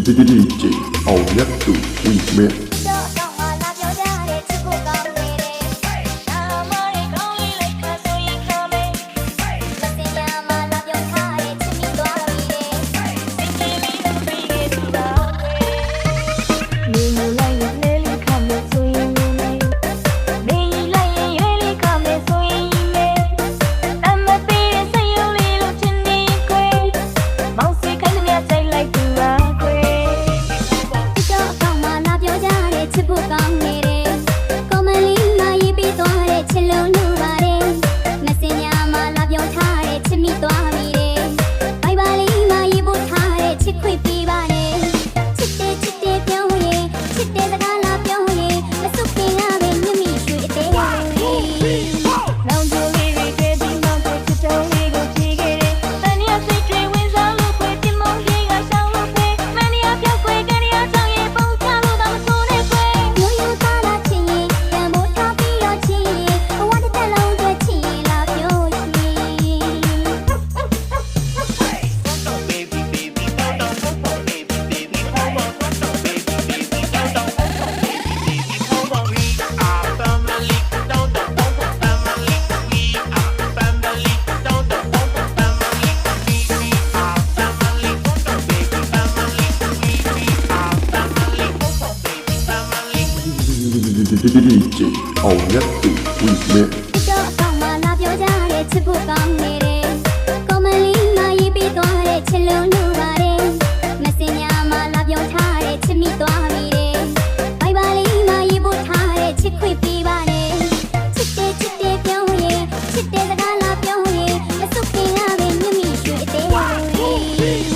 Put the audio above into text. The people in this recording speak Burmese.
DJ အောင်မြတ်သူဝီမဲDJ အောင်မြတ်သူဝီမဲတော့အကောင်မလာပြောကြတဲ့ချစ်ဖို့ကောင်းနေတယ်ကောမလီမရေးပေးသွားတဲ့ချစ်လုံးလိုပါတယ်မစင်ညာမလာပြောထားတဲ့ချစ်မိသွားပြီတဲ့ဘိုင်ဘာလေးမရေးဖို့ထားတဲ့ချစ်ခွေပေးပါတယ်ချစ်တဲ့ပြောရင်ချစ်တဲ့စကားလာပြောရင်မစုပ်ခင်ရပဲမြမိရွှေအသေး